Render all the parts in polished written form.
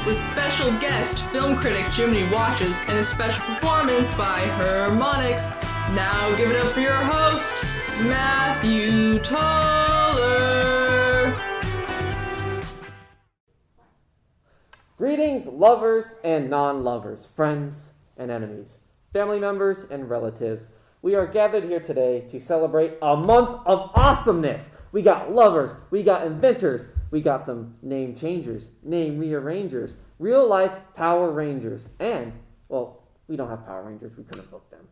with special guest film critic Jiminy Watches and a special performance by Harmonix. Now give it up for your host, Matthew Toller. Greetings, lovers and non-lovers, friends and enemies, family members and relatives. We are gathered here today to celebrate a month of awesomeness. We got lovers, we got inventors, we got some name changers, name rearrangers, real life Power Rangers, and, well, we don't have Power Rangers, we couldn't book them.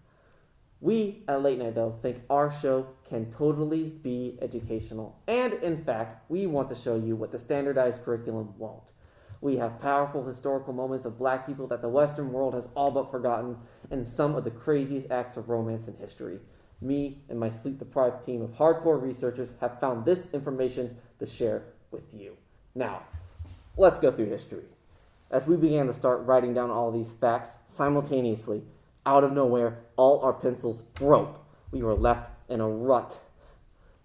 We at Late Night, though, think our show can totally be educational, and in fact, we want to show you what the standardized curriculum won't. We have powerful historical moments of black people that the Western world has all but forgotten, and some of the craziest acts of romance in history. Me and my sleep-deprived team of hardcore researchers have found this information to share with you. Now, let's go through history. As we began to start writing down all these facts simultaneously, out of nowhere, all our pencils broke. We were left in a rut.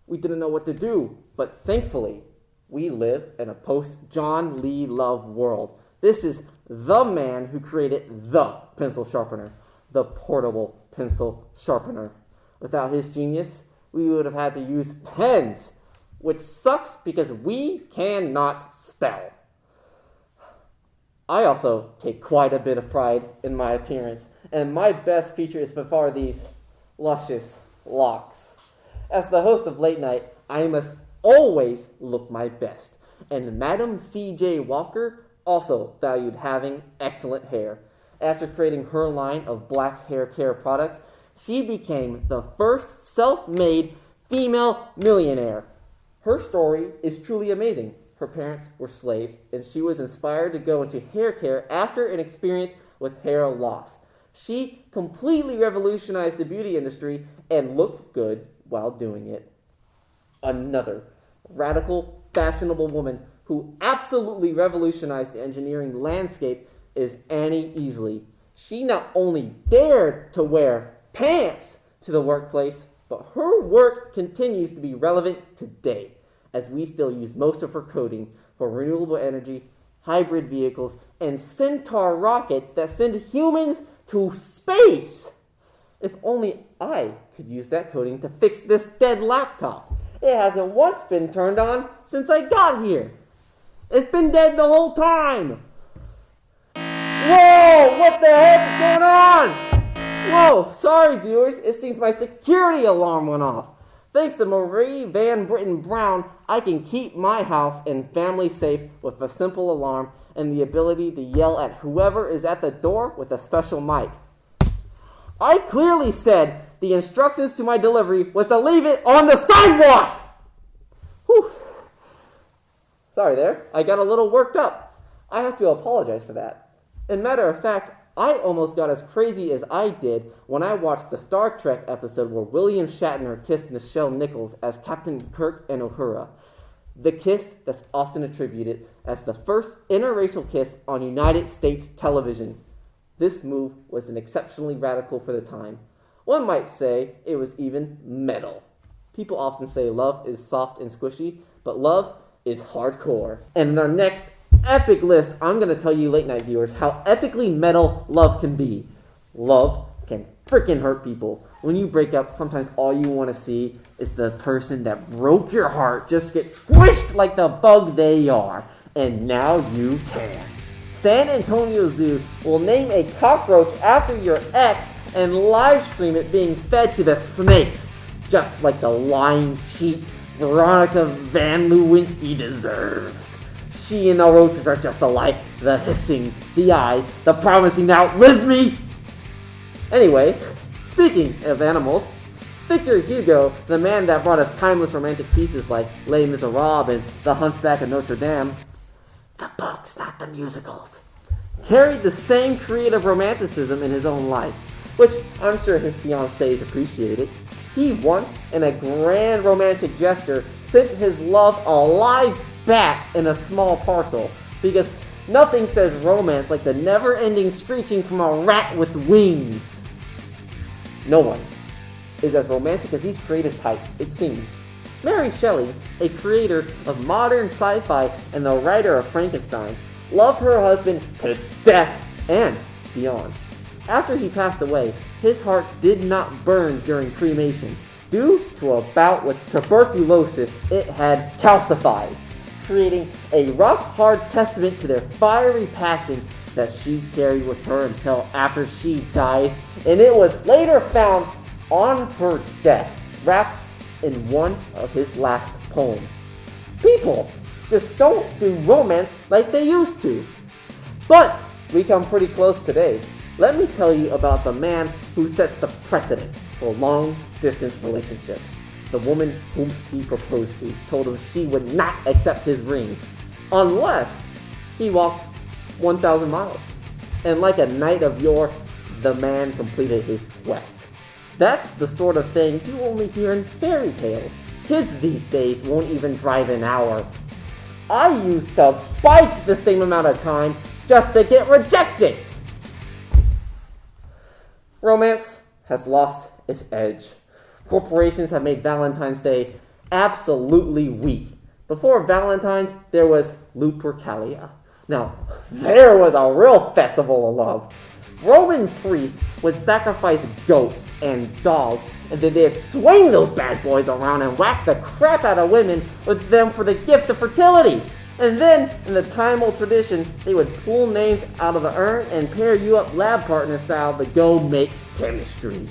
We didn't know what to do, but thankfully, we live in a post-John Lee Love world. This is the man who created the pencil sharpener, the portable pencil sharpener. Without his genius, we would have had to use pens, which sucks because we cannot spell. I also take quite a bit of pride in my appearance, and my best feature is by far these luscious locks. As the host of Late Night, I must always look my best, and Madam C.J. Walker also valued having excellent hair. After creating her line of black hair care products, she became the first self-made female millionaire. Her story is truly amazing. Her parents were slaves, and she was inspired to go into hair care after an experience with hair loss. She completely revolutionized the beauty industry and looked good while doing it. Another radical, fashionable woman who absolutely revolutionized the engineering landscape is Annie Easley. She not only dared to wear pants to the workplace, but her work continues to be relevant today, as we still use most of her coding for renewable energy, hybrid vehicles, and Centaur rockets that send humans to space. If only I could use that coding to fix this dead laptop. It hasn't once been turned on since I got here. It's been dead the whole time. Whoa, what the heck is going on? Whoa, sorry viewers, it seems my security alarm went off. Thanks to Marie Van Britton Brown, I can keep my house and family safe with a simple alarm and the ability to yell at whoever is at the door with a special mic. I clearly said the instructions to my delivery was to leave it on the sidewalk! Whew. Sorry there, I got a little worked up. I have to apologize for that. As a matter of fact, I almost got as crazy as I did when I watched the Star Trek episode where William Shatner kissed Nichelle Nichols as Captain Kirk and Uhura. The kiss that's often attributed as the first interracial kiss on United States television. This move was an exceptionally radical for the time. One might say it was even metal. People often say love is soft and squishy, but love is hardcore. And in our next epic list, I'm going to tell you Late Night viewers how epically metal love can be. Love can freaking hurt people. When you break up, sometimes all you want to see is the person that broke your heart just get squished like the bug they are. And now you can. San Antonio Zoo will name a cockroach after your ex and live stream it being fed to the snakes, just like the lying cheat Veronica Van Lewinsky deserves. She and the roaches are just alike, the hissing, the eyes, the promising to outlive me. Anyway, speaking of animals, Victor Hugo, the man that brought us timeless romantic pieces like Les Miserables and The Hunchback of Notre Dame, the books, not the musicals, carried the same creative romanticism in his own life, which I'm sure his fiancées appreciated. He once, in a grand romantic gesture, sent his love a live bat in a small parcel, because nothing says romance like the never-ending screeching from a rat with wings. No one is as romantic as these creative types, it seems. Mary Shelley, a creator of modern sci-fi and the writer of Frankenstein, loved her husband to death and beyond. After he passed away, his heart did not burn during cremation. Due to a bout with tuberculosis, it had calcified, creating a rock-hard testament to their fiery passion that she carried with her until after she died, and it was later found on her desk, wrapped in one of his last poems. People just don't do romance like they used to. But we come pretty close today. Let me tell you about the man who sets the precedent for long-distance relationships. The woman whom he proposed to told him she would not accept his ring unless he walked 1,000 miles. And like a knight of yore, the man completed his quest. That's the sort of thing you only hear in fairy tales. Kids these days won't even drive an hour. I used to bike the same amount of time just to get rejected. Romance has lost its edge. Corporations have made Valentine's Day absolutely weak. Before Valentine's, there was Lupercalia. Now, there was a real festival of love. Roman priests would sacrifice goats and dogs, and then they'd swing those bad boys around and whack the crap out of women with them for the gift of fertility. And then, in the time-old tradition, they would pull names out of the urn and pair you up lab partner style to go make chemistry.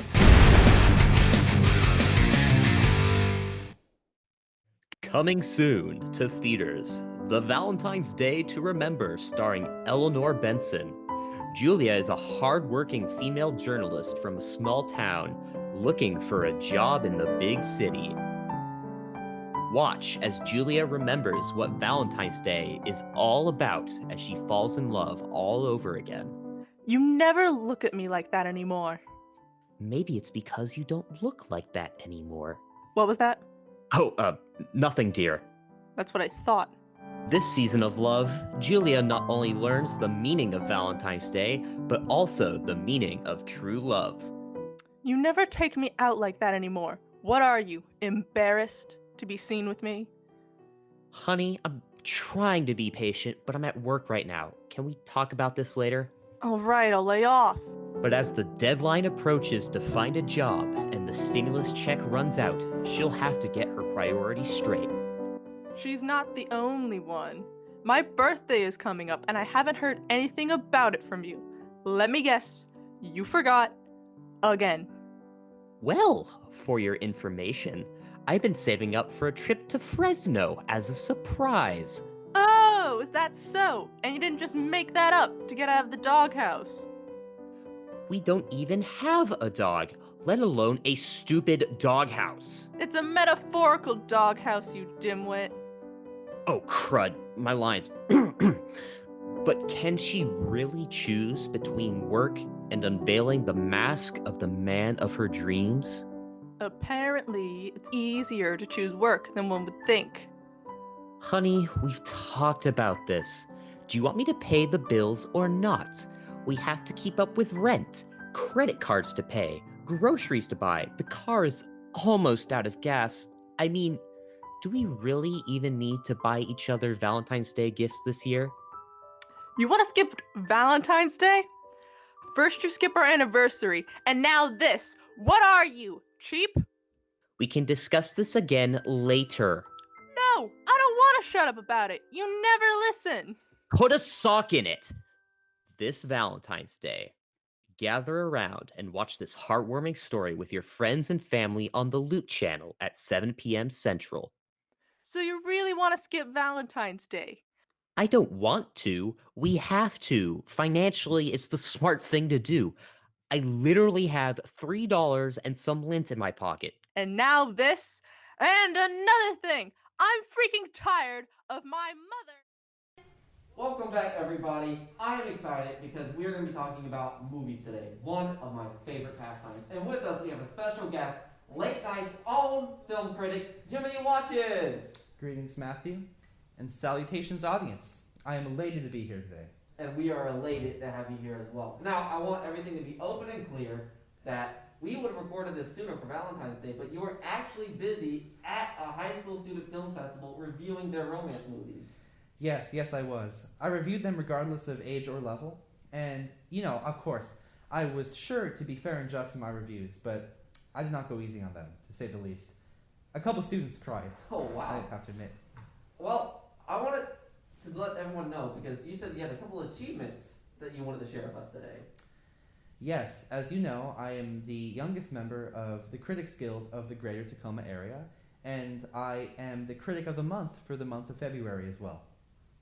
Coming soon to theaters, The Valentine's Day to Remember starring Eleanor Benson. Julia is a hard-working female journalist from a small town looking for a job in the big city. Watch as Julia remembers what Valentine's Day is all about as she falls in love all over again. You never look at me like that anymore. Maybe it's because you don't look like that anymore. What was that? Oh, nothing, dear. That's what I thought. This season of love, Julia not only learns the meaning of Valentine's Day, but also the meaning of true love. You never take me out like that anymore. What are you, embarrassed to be seen with me? Honey, I'm trying to be patient, but I'm at work right now. Can we talk about this later? All right, I'll lay off. But as the deadline approaches to find a job and the stimulus check runs out, she'll have to get her priorities straight. She's not the only one. My birthday is coming up, and I haven't heard anything about it from you. Let me guess, you forgot again. Well, for your information, I've been saving up for a trip to Fresno as a surprise. Oh, is that so? And you didn't just make that up to get out of the doghouse? We don't even have a dog, let alone a stupid doghouse. It's a metaphorical doghouse, you dimwit. Oh, crud, my lines. But can she really choose between work and unveiling the mask of the man of her dreams? Apparently, it's easier to choose work than one would think. Honey, we've talked about this. Do you want me to pay the bills or not? We have to keep up with rent, credit cards to pay, groceries to buy. The car is almost out of gas. I mean, do we really even need to buy each other Valentine's Day gifts this year? You want to skip Valentine's Day? First you skip our anniversary, and now this. What are you, cheap? We can discuss this again later. No, I don't want to shut up about it. You never listen. Put a sock in it! This Valentine's Day, gather around and watch this heartwarming story with your friends and family on the Loot channel at 7 p.m. Central. So you really want to skip Valentine's Day? I don't want to. We have to. Financially, it's the smart thing to do. I literally have $3 and some lint in my pocket. And now this, and another thing. I'm freaking tired of my mother. Welcome back, everybody. I am excited because we're going to be talking about movies today, one of my favorite pastimes. And with us, we have a special guest, Late Night's own film critic, Jiminy Watches. Greetings, Matthew, and salutations, audience. I am elated to be here today. And we are elated to have you here as well. Now, I want everything to be open and clear that we would have recorded this sooner for Valentine's Day, but you were actually busy at a high school student film festival reviewing their romance movies. Yes, I was. I reviewed them regardless of age or level, and, of course, I was sure to be fair and just in my reviews, but I did not go easy on them, to say the least. A couple students cried. Oh, wow. I have to admit. Well, I wanted to let everyone know, because you said you had a couple of achievements that you wanted to share with us today. Yes, as you know, I am the youngest member of the Critics Guild of the Greater Tacoma area, and I am the Critic of the Month for the month of February as well.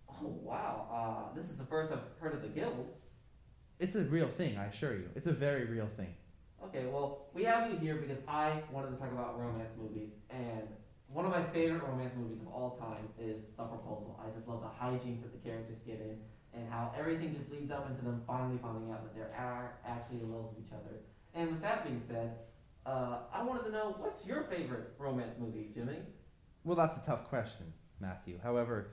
Oh, wow. This is the first I've heard of the guild. It's a real thing, I assure you. It's a very real thing. Okay, well, we have you here because I wanted to talk about romance movies, and one of my favorite romance movies of all time is The Proposal. I just love the hijinks that the characters get in, and how everything just leads up into them finally finding out that they're actually in love with each other. And with that being said, I wanted to know, what's your favorite romance movie, Jimmy? Well, that's a tough question, Matthew. However,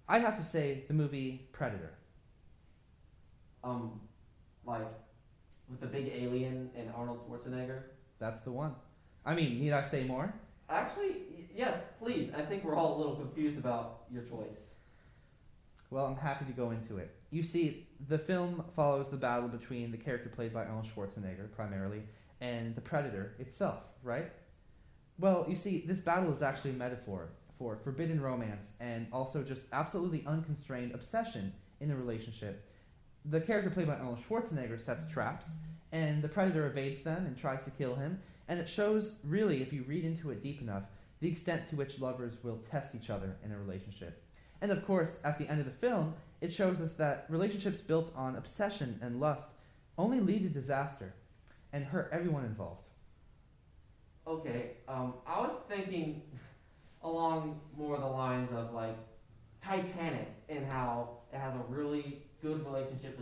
I'd have to say the movie Predator. Like, with the big alien and Arnold Schwarzenegger? That's the one. I mean, need I say more? Actually, yes, please. I think we're all a little confused about your choice. Well, I'm happy to go into it. You see, the film follows the battle between the character played by Arnold Schwarzenegger, primarily, and the Predator itself, right? Well, you see, this battle is actually a metaphor for forbidden romance and also just absolutely unconstrained obsession in a relationship. The character played by Arnold Schwarzenegger sets traps, and the Predator evades them and tries to kill him, and it shows, really, if you read into it deep enough, the extent to which lovers will test each other in a relationship. And of course, at the end of the film, it shows us that relationships built on obsession and lust only lead to disaster and hurt everyone involved. Okay, I was thinking along more the lines of, like, Titanic, and how it has a really good relationship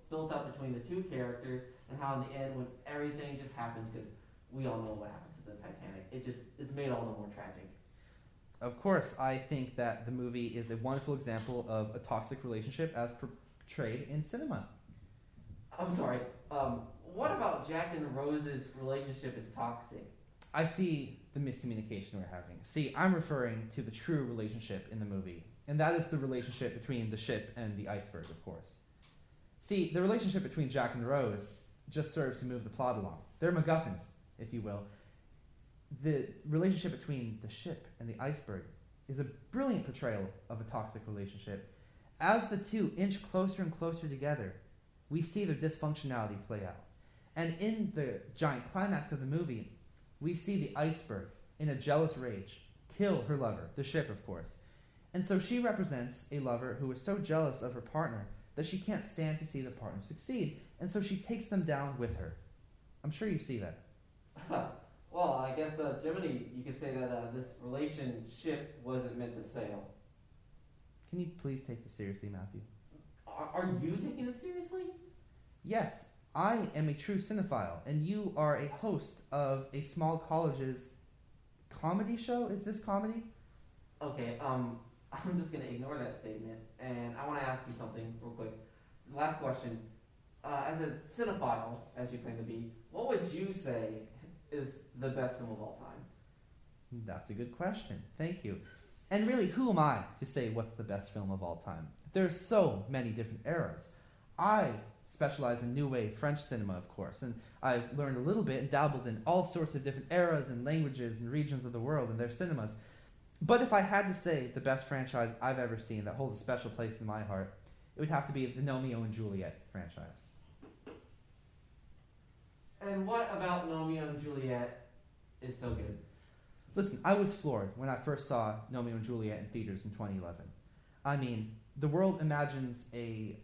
built up between the two characters, and how in the end, when everything just happens, because we all know what happens to the Titanic, it's made all the more tragic. Of course, I think that the movie is a wonderful example of a toxic relationship as portrayed in cinema. I'm sorry, what about Jack and Rose's relationship is toxic? I see the miscommunication we're having. See, I'm referring to the true relationship in the movie, and that is the relationship between the ship and the iceberg, of course. See, the relationship between Jack and Rose just serves to move the plot along. They're MacGuffins, if you will. The relationship between the ship and the iceberg is a brilliant portrayal of a toxic relationship. As the two inch closer and closer together, we see their dysfunctionality play out. And in the giant climax of the movie, we see the iceberg, in a jealous rage, kill her lover, the ship, of course. And so she represents a lover who is so jealous of her partner that she can't stand to see the partner succeed, and so she takes them down with her. I'm sure you see that. Well, I guess, Jiminy, you could say that this relationship wasn't meant to sail. Can you please take this seriously, Matthew? Are you taking this seriously? Yes, I am a true cinephile, and you are a host of a small college's comedy show? Is this comedy? Okay, I'm just going to ignore that statement, and I want to ask you something real quick. Last question. As a cinephile, as you claim to be, what would you say is the best film of all time? That's a good question. Thank you. And really, who am I to say what's the best film of all time? There's so many different eras. I specialize in New Wave French cinema, of course, and I've learned a little bit and dabbled in all sorts of different eras and languages and regions of the world and their cinemas. But if I had to say the best franchise I've ever seen that holds a special place in my heart, it would have to be the Romeo and Juliet franchise. And what about Romeo and Juliet is so good? Listen, I was floored when I first saw Romeo and Juliet in theaters in 2011. I mean, the world imagines a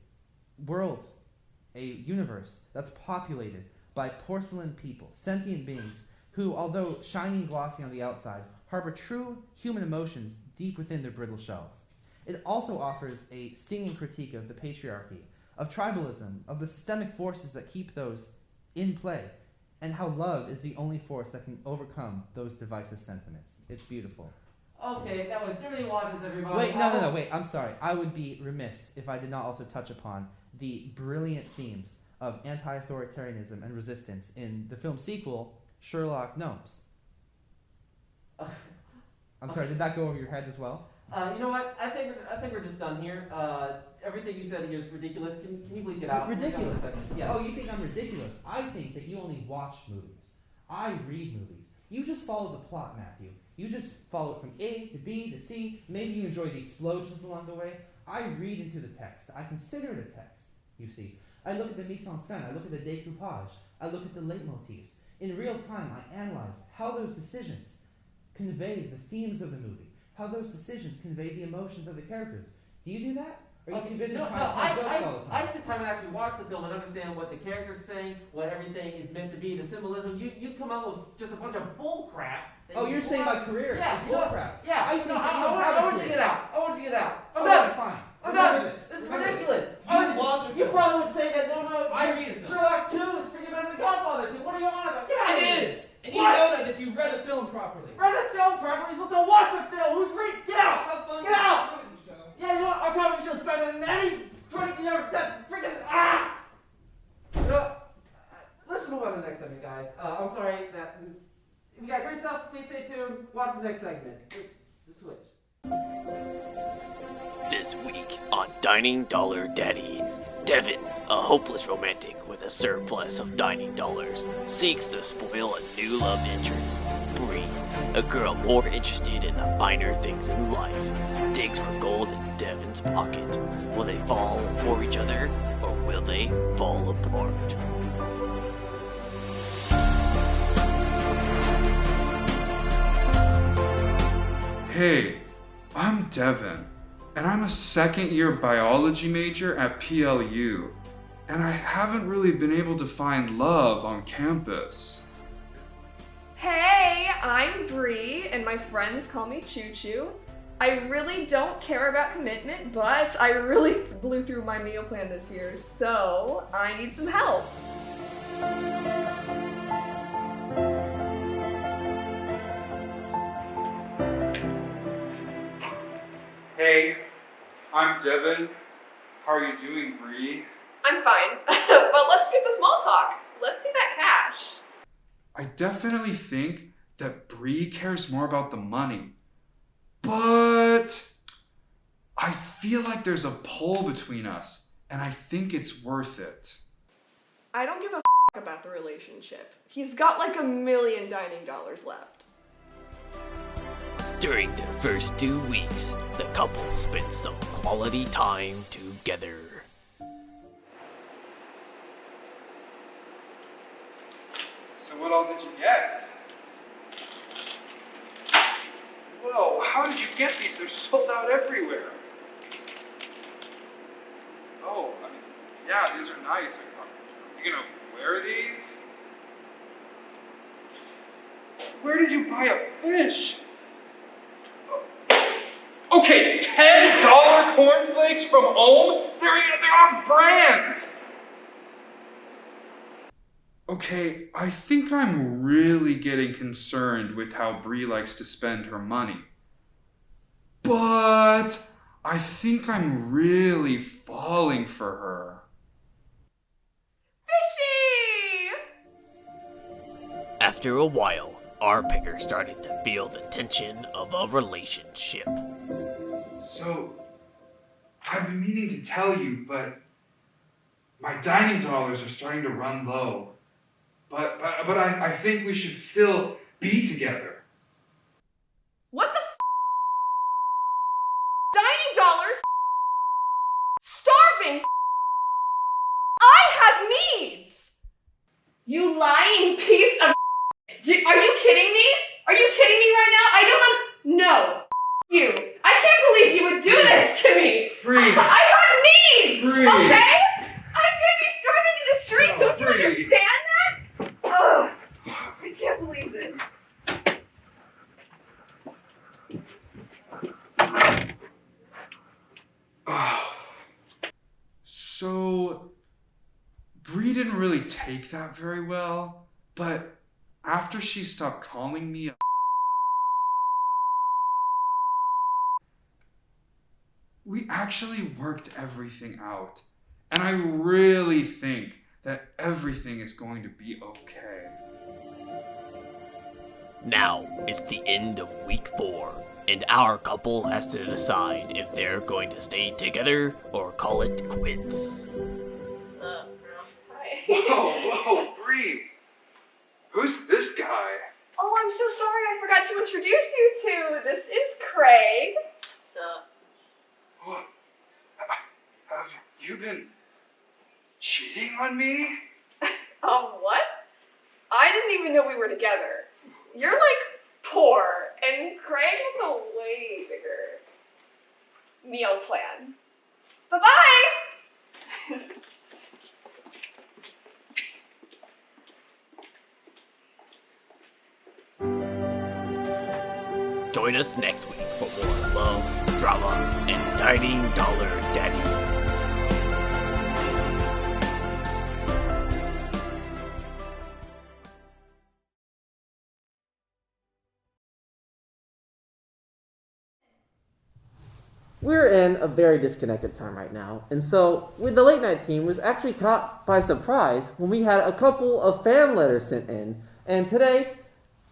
universe that's populated by porcelain people, sentient beings, who, although shiny and glossy on the outside, harbor true human emotions deep within their brittle shells. It also offers a stinging critique of the patriarchy, of tribalism, of the systemic forces that keep those in play, and how love is the only force that can overcome those divisive sentiments. It's beautiful. Okay, that was Jiminy Watches, everybody. Wait, I'm sorry. I would be remiss if I did not also touch upon the brilliant themes of anti-authoritarianism and resistance in the film sequel, Sherlock Gnomes. I'm sorry, did that go over your head as well? You know what? I think we're just done here. Everything you said here is ridiculous. Can you please get out? Ridiculous? Yes. Oh, you think I'm ridiculous? I think that you only watch movies. I read movies. You just follow the plot, Matthew. You just follow it from A to B to C. Maybe you enjoy the explosions along the way. I read into the text. I consider it a text, you see. I look at the mise en scène. I look at the découpage. I look at the leitmotifs. In real time, I analyze how those decisions convey the themes of the movie, how those decisions convey the emotions of the characters. Do you do that? Or are you too busy trying to tell jokes all the time? I sit time and actually watch the film and understand what the character's saying, what everything is meant to be, the symbolism. You come up with just a bunch of bull crap. Oh, you're saying my career is bullcrap. Yeah, I think I want you to get out. I want you to get out. I'm Okay, done. fine. I'm Remember done. this. This is Remember ridiculous. this. You watch a You film. probably would say that no. I read it. Sherlock 2 is freaking better than Godfather 2. What are you on about? Get out of It here. is. And you What? know that if you read a film properly. Read a film properly. You're supposed to watch a film. Who's reading? Get out. It's a fun Get out. comedy show. Yeah, you know what? Our comedy show's better than any that freaking You know, let's move on to the next segment, guys. I'm sorry that if you got great stuff, please stay tuned. Watch the next segment. The switch. This week on Dining Dollar Daddy, Devin, a hopeless romantic with a surplus of dining dollars, seeks to spoil a new love interest. Bree, a girl more interested in the finer things in life, digs for gold in Devin's pocket. Will they fall for each other, or will they fall apart? Hey, I'm Devin, and I'm a second-year biology major at PLU, and I haven't really been able to find love on campus. Hey, I'm Bree, and my friends call me Choo Choo. I really don't care about commitment, but I really blew through my meal plan this year, so I need some help. Hey, I'm Devin. How are you doing, Bree? I'm fine, but let's get the small talk. Let's see that cash. I definitely think that Bree cares more about the money, but I feel like there's a pull between us, and I think it's worth it. I don't give a about the relationship. He's got like $1 million dining dollars left. During their first 2 weeks, the couple spent some quality time together. So what all did you get? Whoa, how did you get these? They're sold out everywhere. Oh, I mean, yeah, these are nice. Are you gonna wear these? Where did you buy a fish? Okay, $10 cornflakes from home? They're off brand! Okay, I think I'm really getting concerned with how Bree likes to spend her money. But I think I'm really falling for her. Fishy! After a while, our pair started to feel the tension of a relationship. So, I've been meaning to tell you, but my dining dollars are starting to run low. But I think we should still be together. What the dining dollars? Starving? I have needs! You lying piece of Are you kidding me? Are you kidding me right now? I don't No. You. I can't believe you would do this to me. Bree. I have needs! Bree. Okay? I'm gonna be starving in the street. Oh, Don't you Bree. understand that? Ugh. I can't believe this. So, Bree didn't really take that very well, but after she stopped calling me we actually worked everything out, and I really think that everything is going to be okay. Now it's the end of week 4. and our couple has to decide if they're going to stay together or call it quits. What's up, girl? Hi. Whoa, Bree. Who's this guy? Oh, I'm so sorry. I forgot to introduce you to. This is Craig. What's up? What? Have you been cheating on me? What? I didn't even know we were together. You're like poor, and Craig has a way bigger meal plan. Bye-bye! Join us next week for more love, drama, and Dining Dollar Daddies. We're in a very disconnected time right now, and so with the late night team was actually caught by surprise when we had a couple of fan letters sent in, and today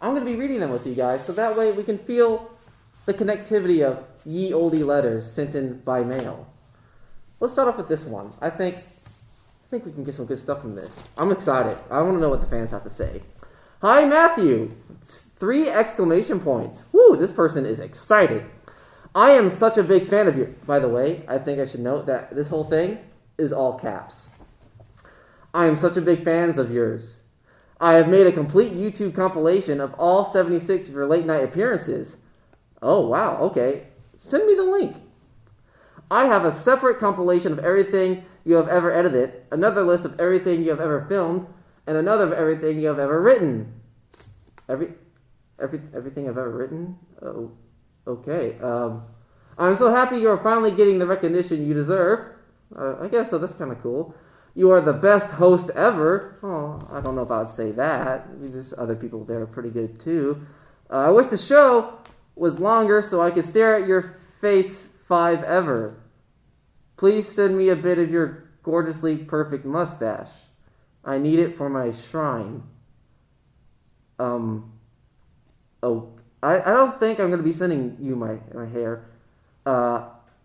I'm going to be reading them with you guys, so that way we can feel the connectivity of ye olde letters sent in by mail. Let's start off with this one. I think we can get some good stuff from this. I'm excited. I want to know what the fans have to say. Hi, Matthew! 3 exclamation points. Woo, this person is excited. I am such a big fan of you. By the way, I think I should note that this whole thing is all caps. I am such a big fan of yours. I have made a complete YouTube compilation of all 76 of your late night appearances. Oh, wow, okay. Send me the link. I have a separate compilation of everything you have ever edited, another list of everything you have ever filmed, and another of everything you have ever written. Everything I've ever written? Oh, okay. I'm so happy you are finally getting the recognition you deserve. I guess so, that's kind of cool. You are the best host ever. Oh, I don't know if I would say that. There's other people there are pretty good too. I wish the show was longer so I could stare at your face 5 ever. Please send me a bit of your gorgeously perfect mustache. I need it for my shrine. I don't think I'm going to be sending you my hair.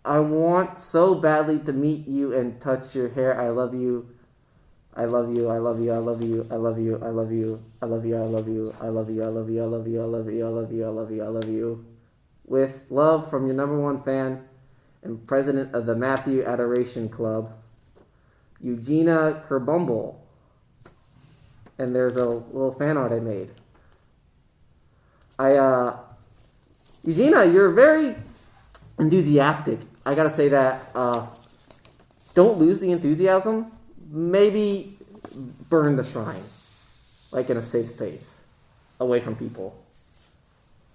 I want so badly to meet you and touch your hair. I love you. I love you. I love you. I love you. I love you. I love you. I love you. I love you. I love you. I love you. I love you. I love you. I love you. I love you. I love you. With love from your #1 fan and president of the Matthew Adoration Club, Eugenia Kerbumble. And there's a little fan art I made. Eugenia, you're very enthusiastic. I gotta say that, don't lose the enthusiasm. Maybe burn the shrine. Like in a safe space. Away from people.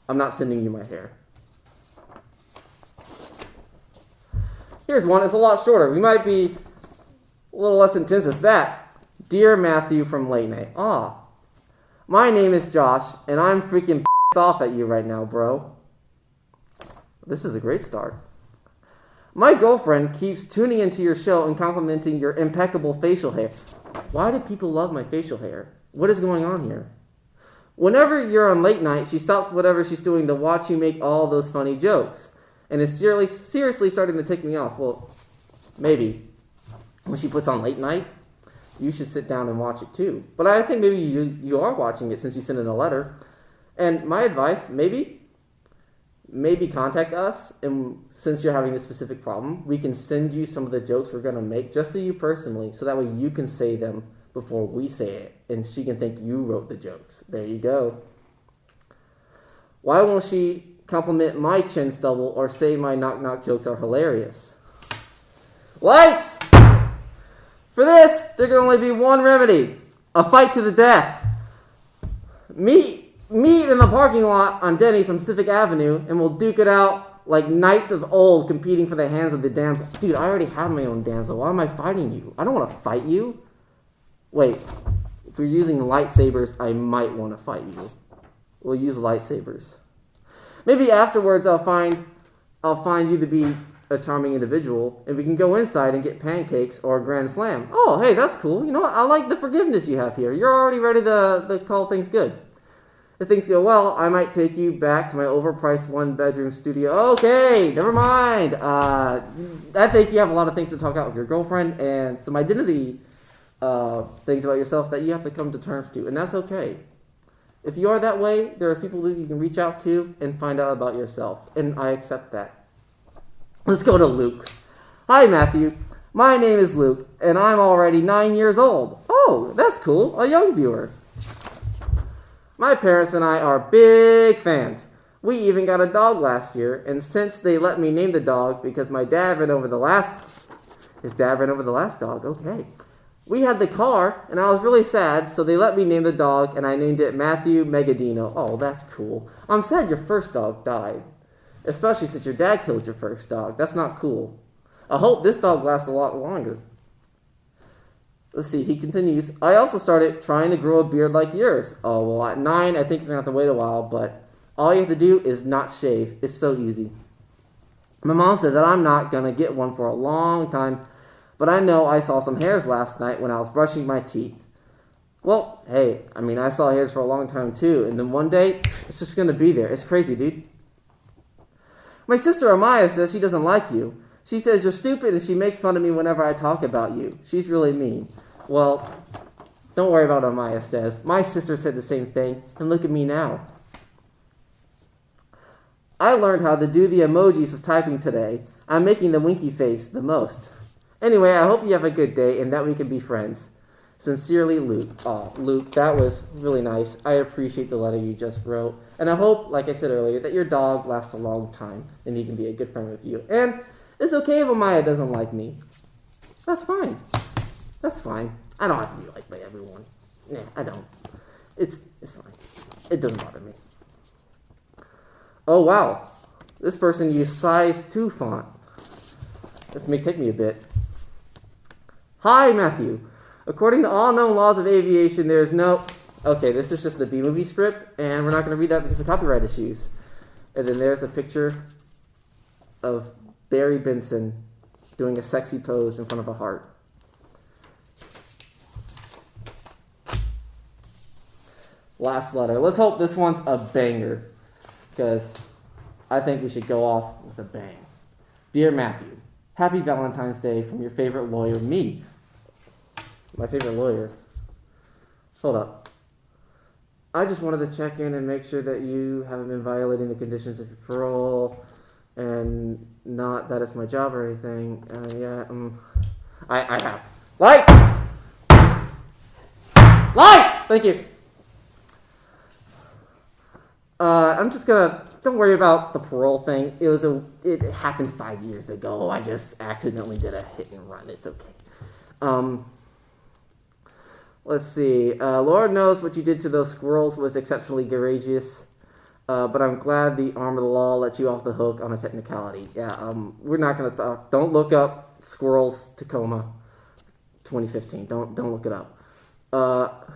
I'm not sending you my hair. Here's one. It's a lot shorter. We might be a little less intense as that. Dear Matthew from Late Night. My name is Josh, and I'm freaking pissed off at you right now, bro. This is a great start. My girlfriend keeps tuning into your show and complimenting your impeccable facial hair. Why do people love my facial hair? What is going on here? Whenever you're on late night, she stops whatever she's doing to watch you make all those funny jokes. And it's seriously starting to tick me off. Well, maybe. When she puts on late night, you should sit down and watch it too. But I think maybe you are watching it since you sent in a letter. And my advice, maybe contact us, and since you're having a specific problem, we can send you some of the jokes we're going to make just to you personally, so that way you can say them before we say it, and she can think you wrote the jokes. There you go. Why won't she compliment my chin stubble or say my knock-knock jokes are hilarious? Lights! For this, there can only be one remedy. A fight to the death. Meet in the parking lot on Denny's on Pacific Avenue, and we'll duke it out like knights of old competing for the hands of the damsel. Dude, I already have my own damsel. Why am I fighting you? I don't want to fight you. Wait, if you're using lightsabers, I might want to fight you. We'll use lightsabers. Maybe afterwards I'll find you to be a charming individual, and we can go inside and get pancakes or a grand slam. Oh, hey, that's cool. You know what? I like the forgiveness you have here. You're already ready to call things good. If things go well, I might take you back to my overpriced one-bedroom studio. Okay, never mind. I think you have a lot of things to talk out with your girlfriend and some identity things about yourself that you have to come to terms to, and that's okay. If you are that way, there are people that you can reach out to and find out about yourself, and I accept that. Let's go to Luke. Hi, Matthew. My name is Luke, and I'm already 9 years old. Oh, that's cool. A young viewer. My parents and I are big fans. We even got a dog last year, and since they let me name the dog because his dad ran over the last dog, okay. We had the car, and I was really sad, so they let me name the dog, and I named it Matthew Megadino. Oh, that's cool. I'm sad your first dog died, especially since your dad killed your first dog. That's not cool. I hope this dog lasts a lot longer. Let's see, he continues. I also started trying to grow a beard like yours. Oh, well, at 9, I think you're going to have to wait a while, but all you have to do is not shave. It's so easy. My mom said that I'm not going to get one for a long time, but I know I saw some hairs last night when I was brushing my teeth. Well, hey, I saw hairs for a long time too, and then one day, it's just going to be there. It's crazy, dude. My sister Amaya says she doesn't like you. She says you're stupid and she makes fun of me whenever I talk about you. She's really mean. Well, don't worry about what Amaya says. My sister said the same thing, and look at me now. I learned how to do the emojis with typing today. I'm making the winky face the most. Anyway, I hope you have a good day and that we can be friends. Sincerely, Luke. Oh, Luke, that was really nice. I appreciate the letter you just wrote. And I hope, like I said earlier, that your dog lasts a long time and he can be a good friend with you. And it's okay if Amaya doesn't like me. That's fine. That's fine. I don't have to be liked by everyone. Nah, I don't. It's fine. It doesn't bother me. Oh, wow. This person used size 2 font. This may take me a bit. Hi, Matthew. According to all known laws of aviation, there is no... Okay, this is just the B-movie script, and we're not going to read that because of copyright issues. And then there's a picture of Barry Benson doing a sexy pose in front of a heart. Last letter. Let's hope this one's a banger, because I think we should go off with a bang. Dear Matthew, happy Valentine's Day from your favorite lawyer, me. My favorite lawyer. Hold up. I just wanted to check in and make sure that you haven't been violating the conditions of your parole, and not that it's my job or anything. I have. Lights! Lights! Thank you. I'm just gonna, don't worry about the parole thing. It happened 5 years ago. I just accidentally did a hit and run. It's okay. Let's see. Lord knows what you did to those squirrels was exceptionally courageous. But I'm glad the arm of the law let you off the hook on a technicality. Yeah, we're not gonna talk. Don't look up squirrels Tacoma 2015. Don't look it up.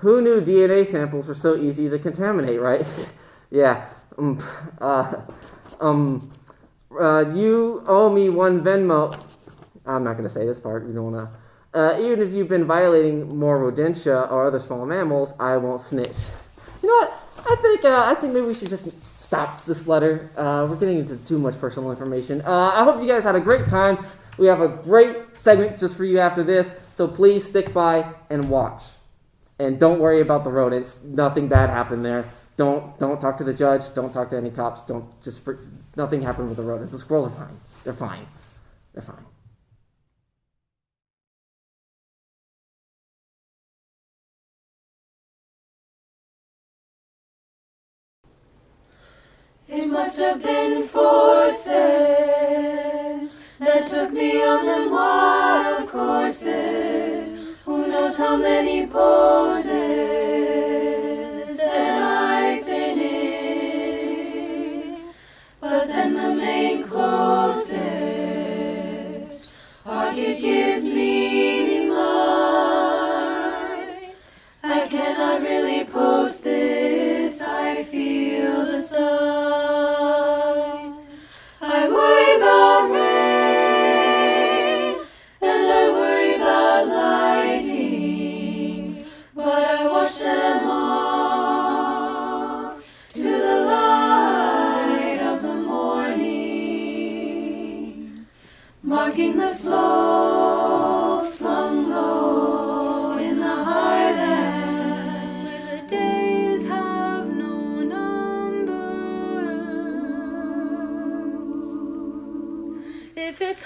Who knew DNA samples were so easy to contaminate, right? Yeah. You owe me one Venmo. I'm not going to say this part. You don't want to. Even if you've been violating more rodentia or other small mammals, I won't snitch. You know what? I think maybe we should just stop this letter. We're getting into too much personal information. I hope you guys had a great time. We have a great segment just for you after this, so please stick by and watch. And don't worry about the rodents. Nothing bad happened there. Don't talk to the judge. Don't talk to any cops. Nothing happened with the rodents. The squirrels are fine. They're fine. They're fine. It must have been forces that took me on them wild courses. Who knows how many poses that I've been in. But then the main closest heart it gives me mine. I cannot really post this, I feel the signs. I worry about rain, and I worry about lightning, but I wash them off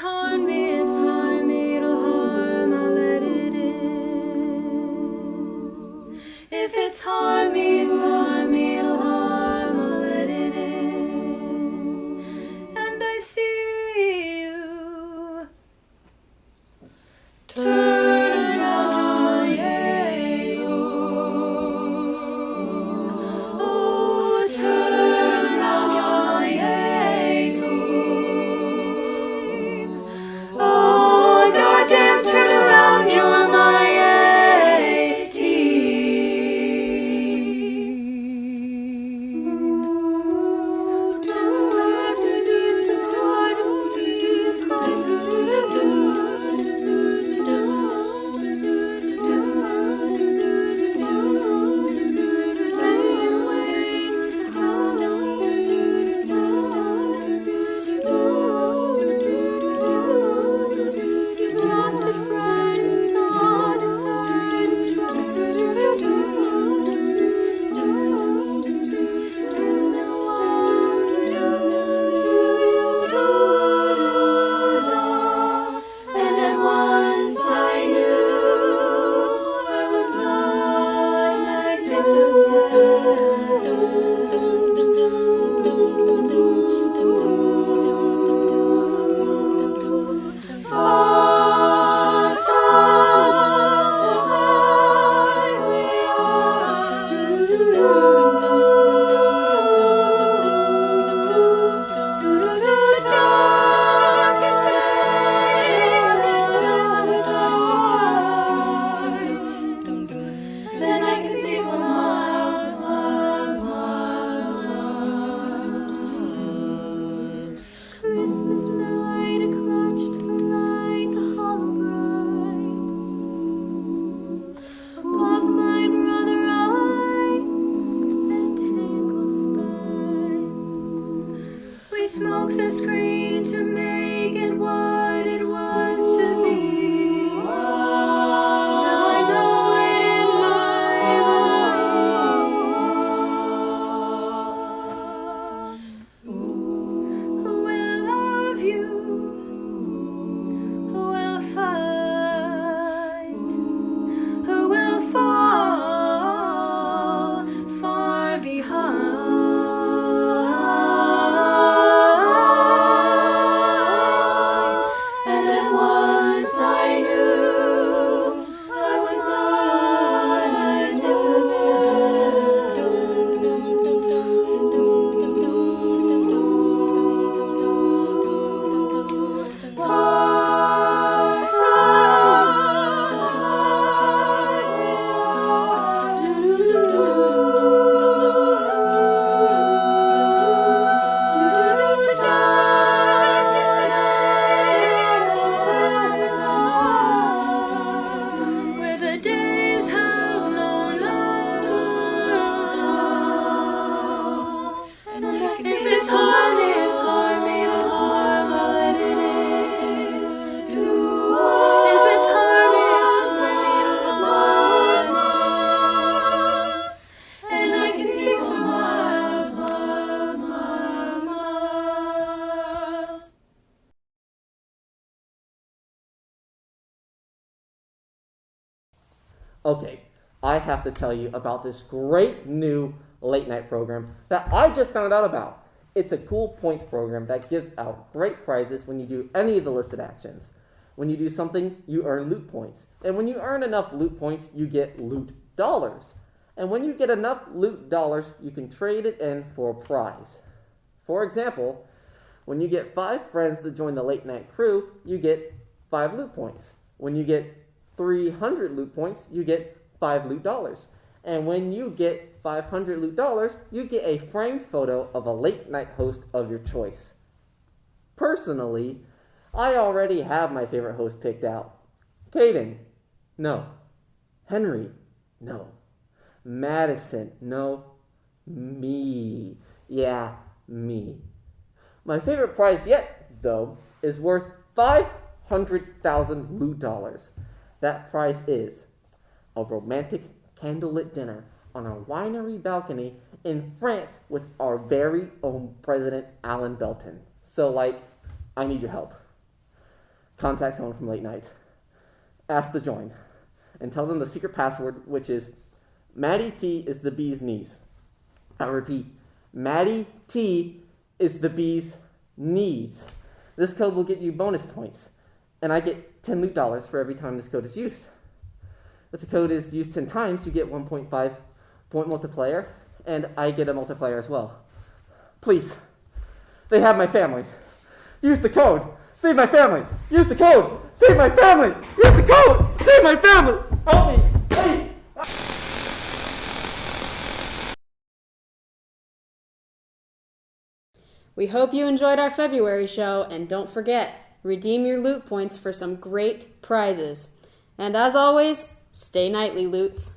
harmed me, it's harmed me, it'll harm, I'll let it in. If it's harmed me, it's harmed me, it'll harm, I'll let it in. And I see you turn around, yeah, oh, turn around, yeah, oh, goddamn, turn around, you're my lost a friend, it's on its head, it's and at once I knew I was not magnificent. Far from the highway dark and painless paradise. Then I can see for miles and miles and miles and miles. Christmas night, a clutched like a hollow bride. Above my brother eye, entangled spikes. We smoked the screen to make it what it was to be. Now I know it in my mind. Who will love you? Who will fight? Who will fall far behind? And at once I knew I was magnificent. Far from the where the days have no numbers. If it's harm me, it's harm me, it's harm, I'll let it in. If it's harm me, it's miles, miles, and I can see for miles, miles, miles, miles. Okay, I have to tell you about this great new late night program that I just found out about. It's a cool points program that gives out great prizes when you do any of the listed actions. When you do something, you earn loot points. And when you earn enough loot points, you get loot dollars. And when you get enough loot dollars, you can trade it in for a prize. For example, when you get 5 friends to join the late night crew, you get 5 loot points. When you get 300 loot points, you get 5 loot dollars. And when you get 500 loot dollars, you get a framed photo of a late night host of your choice. Personally, I already have my favorite host picked out. Caden? No. Henry? No. Madison? No. Me. Yeah, me. My favorite prize yet, though, is worth 500,000 loot dollars. That prize is a romantic candlelit dinner on a winery balcony in France with our very own President Alan Belton. So, I need your help. contact someone from late night. Ask to join. And tell them the secret password, which is Maddie T is the bee's knees. I repeat, Maddie T is the bee's knees. This code will get you bonus points, and I get 10 loot dollars for every time this code is used. If the code is used 10 times, you get 1.5 point multiplier, and I get a multiplier as well. Please, they have my family. Use the code. Save my family. Use the code. Save my family. Use the code. Save my family. Help me, please. We hope you enjoyed our February show, and don't forget, redeem your loot points for some great prizes. And as always, stay nightly, loots.